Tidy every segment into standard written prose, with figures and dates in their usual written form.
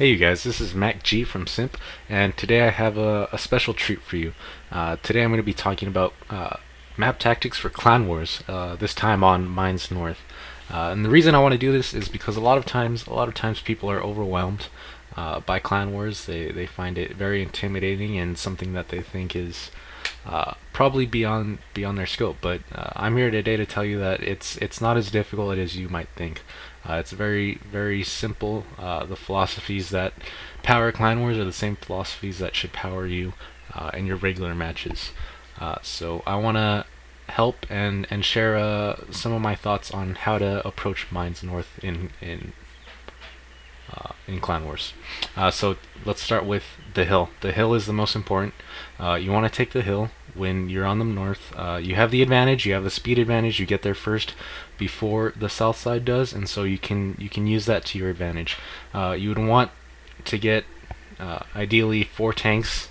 Hey you guys, this is Mac G from Simp, and today I have a special treat for you. Today I'm going to be talking about map tactics for Clan Wars, this time on Mines North. And the reason I want to do this is because a lot of times people are overwhelmed by Clan Wars. They find it very intimidating and something that they think is probably beyond their scope. But I'm here today to tell you that it's not as difficult as you might think. It's very simple. The philosophies that power Clan Wars are the same philosophies that should power you in your regular matches. So I want to help and share some of my thoughts on how to approach Mines North in Clan Wars. So let's start with the hill. The hill is the most important. You want to take the hill when you're on the north. You have the advantage, you have the speed advantage, you get there first before the south side does, and so you can use that to your advantage. You would want to get ideally 4 tanks,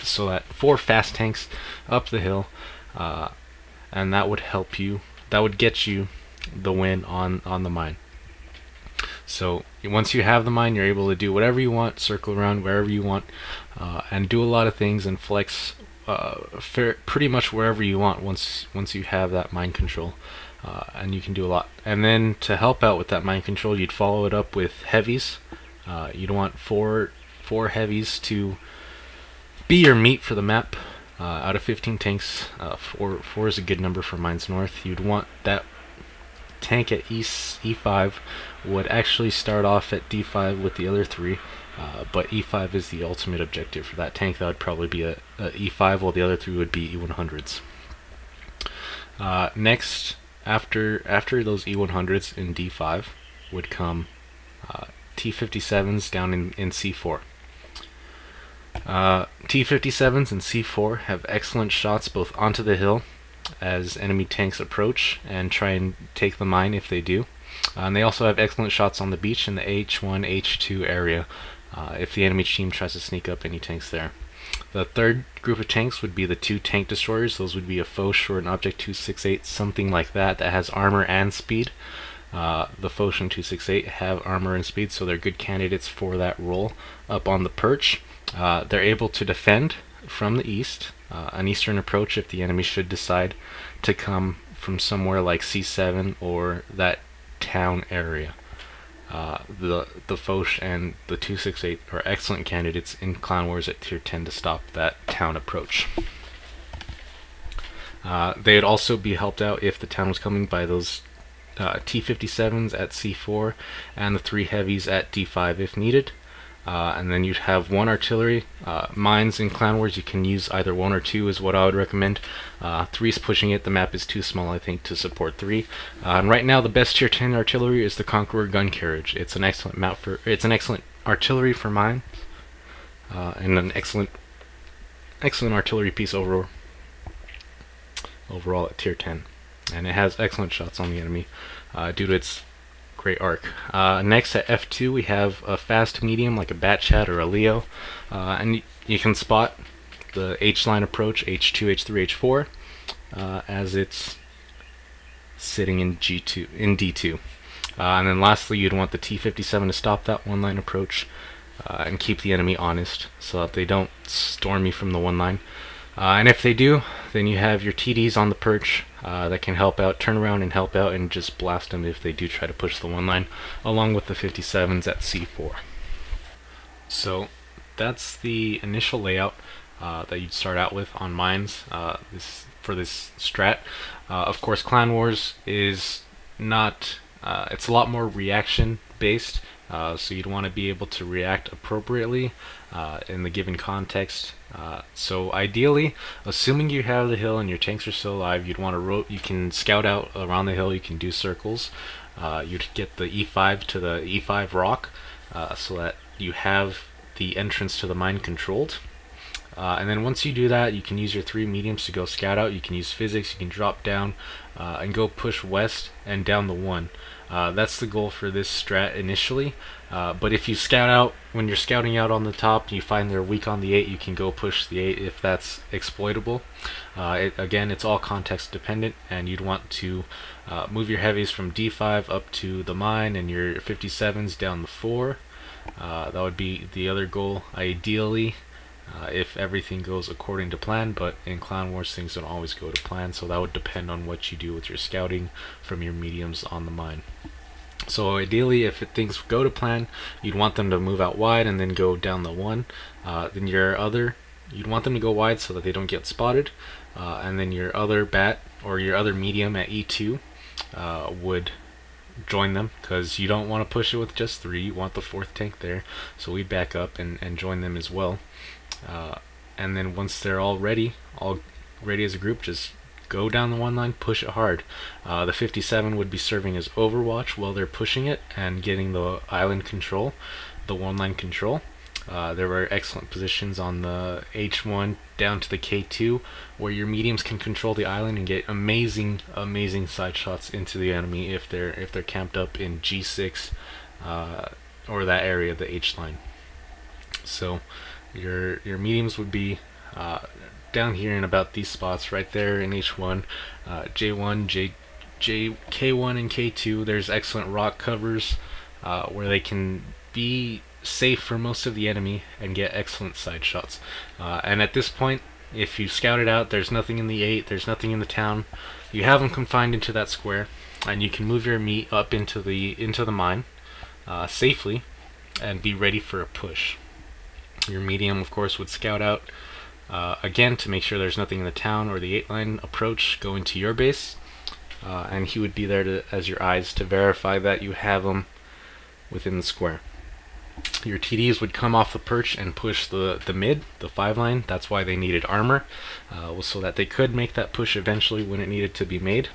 so that 4 fast tanks up the hill, and that would help you, that would get you the win on the mine. So once you have the mine, you're able to do whatever you want, circle around wherever you want, and do a lot of things and flex pretty much wherever you want once you have that mine control, and you can do a lot. And then to help out with that mine control, you'd follow it up with heavies. You'd want four heavies to be your meat for the map. Out of 15 tanks, 4 is a good number for Mines North. You'd want that tank at E5 would actually start off at D5 with the other 3, but E5 is the ultimate objective for that tank. That would probably be a E5, while the other 3 would be E100s. Next, after those E100s in D5 would come T57s down in C4. T57s and C4 have excellent shots both onto the hill as enemy tanks approach and try and take the mine if they do. And they also have excellent shots on the beach in the H1, H2 area if the enemy team tries to sneak up any tanks there. The third group of tanks would be the 2 tank destroyers. Those would be a Foch or an Object 268, something like that has armor and speed. The Foch and 268 have armor and speed, so they're good candidates for that role up on the perch. They're able to defend from the east, an eastern approach if the enemy should decide to come from somewhere like C7 or that town area. The Foch and the 268 are excellent candidates in Clan Wars at tier 10 to stop that town approach. They'd also be helped out if the town was coming by those T57s at C4 and the 3 heavies at D5 if needed. And then you'd have 1 artillery. Mines in Clan Wars, you can use either 1 or 2 is what I would recommend. 3 is pushing it. The map is too small, I think, to support 3. And right now, the best tier 10 artillery is the Conqueror gun carriage. It's an excellent excellent artillery for mines, and an excellent artillery piece overall at tier 10. And it has excellent shots on the enemy due to its great arc. Next at F2 we have a fast medium like a Batchat or a Leo, and you can spot the H-line approach, H2, H3, H4, as it's sitting in D2. And then lastly, you'd want the T57 to stop that 1-line approach and keep the enemy honest so that they don't storm you from the 1-line. And if they do, then you have your TDs on the perch that can help out, turn around and help out and just blast them if they do try to push the 1-line, along with the 57s at C4. So that's the initial layout that you'd start out with on mines for this strat. Of course, Clan Wars is not, it's a lot more reaction based, so you'd want to be able to react appropriately in the given context. So ideally, assuming you have the hill and your tanks are still alive, you'd want to you can scout out around the hill, you can do circles. You'd get the E5 to the E5 rock, so that you have the entrance to the mine controlled. And then once you do that, you can use your 3 mediums to go scout out. You can use physics, you can drop down and go push west and down the 1. That's the goal for this strat initially, but if you scout out, when you're scouting out on the top, you find they're weak on the 8, you can go push the 8 if that's exploitable. Again, it's all context dependent, and you'd want to move your heavies from D5 up to the mine and your 57s down the 4. That would be the other goal, ideally, if everything goes according to plan, but in Clan Wars things don't always go to plan, so that would depend on what you do with your scouting from your mediums on the mine. So ideally, if things go to plan, you'd want them to move out wide and then go down the one. Then you'd want them to go wide so that they don't get spotted. And then your other bat or your other medium at E2 would join them, because you don't want to push it with just 3. You want the 4th tank there. So we back up and join them as well. And then once they're all ready as a group, just go down the one line, push it hard. The 57 would be serving as overwatch while they're pushing it and getting the island control, the one line control. There were excellent positions on the H1 down to the K2 where your mediums can control the island and get amazing side shots into the enemy if they're camped up in G6 or that area, the H line. So your mediums would be down here in about these spots right there in H1, J1, K1 and K2. There's excellent rock covers where they can be safe for most of the enemy and get excellent side shots. And at this point, if you scout it out, there's nothing in the 8, there's nothing in the town, you have them confined into that square, and you can move your meat up into the mine safely and be ready for a push. Your medium, of course, would scout out again to make sure there's nothing in the town or the 8 line approach going to your base, and he would be there as your eyes to verify that you have them within the square. Your TDs would come off the perch and push the mid, the 5 line. That's why they needed armor, so that they could make that push eventually when it needed to be made.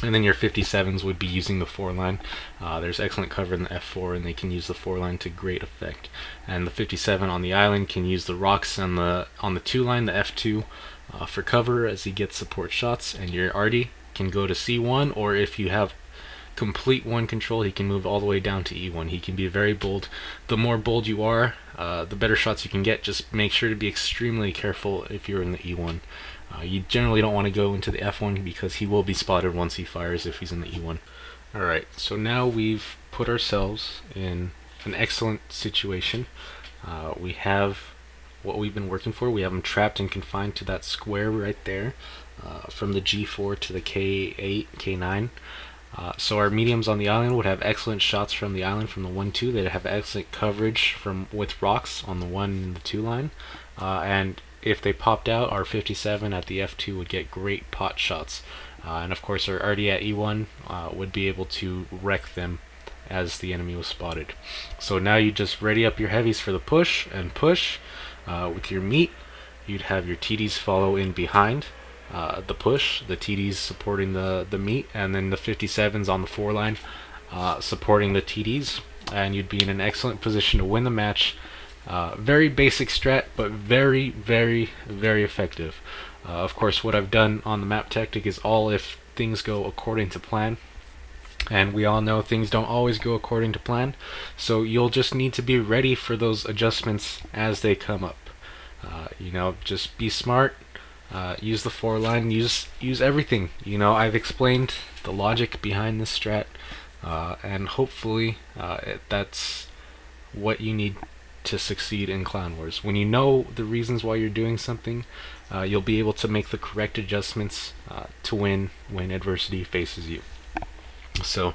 And then your 57s would be using the 4 line. There's excellent cover in the F4, and they can use the 4 line to great effect. And the 57 on the island can use the rocks on the 2 line, the F2, for cover as he gets support shots. And your Artie can go to C1, or if you have complete 1 control, he can move all the way down to E1. He can be very bold. The more bold you are, the better shots you can get. Just make sure to be extremely careful if you're in the E1. You generally don't want to go into the F1 because he will be spotted once he fires if he's in the E1. Alright, so now we've put ourselves in an excellent situation. We have what we've been working for. We have them trapped and confined to that square right there, from the G4 to the K8, K9. So our mediums on the island would have excellent shots from the island from the 1-2. They'd have excellent coverage with rocks on the 1 and the 2 line. And if they popped out, our 57 at the F2 would get great pot shots. And of course our RD at E1 would be able to wreck them as the enemy was spotted. So now you just ready up your heavies for the push and push. With your meat, you'd have your TDs follow in behind the push, the TDs supporting the meat, and then the 57s on the 4 line supporting the TDs, and you'd be in an excellent position to win the match. Very basic strat, but very effective. Of course, what I've done on the map tactic is all if things go according to plan, and we all know things don't always go according to plan, so you'll just need to be ready for those adjustments as they come up. You know, just be smart. Use the 4 line, use everything. You know, I've explained the logic behind this strat, and hopefully that's what you need to succeed in Clan Wars. When you know the reasons why you're doing something, you'll be able to make the correct adjustments to win when adversity faces you. So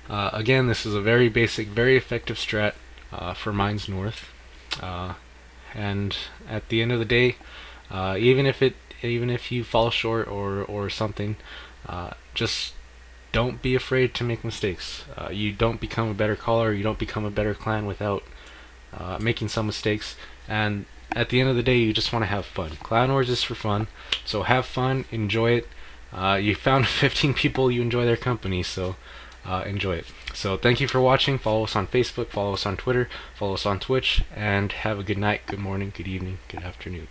again, this is a very basic, very effective strat for Mines North, and at the end of the day, even if you fall short or something, just don't be afraid to make mistakes. You don't become a better caller, you don't become a better clan without making some mistakes, and at the end of the day, you just want to have fun. Clan Wars is for fun, so have fun, enjoy it. You found 15 people you enjoy their company, so enjoy it. So thank you for watching. Follow us on Facebook, follow us on Twitter, follow us on Twitch, and have a good night, good morning, good evening, good afternoon.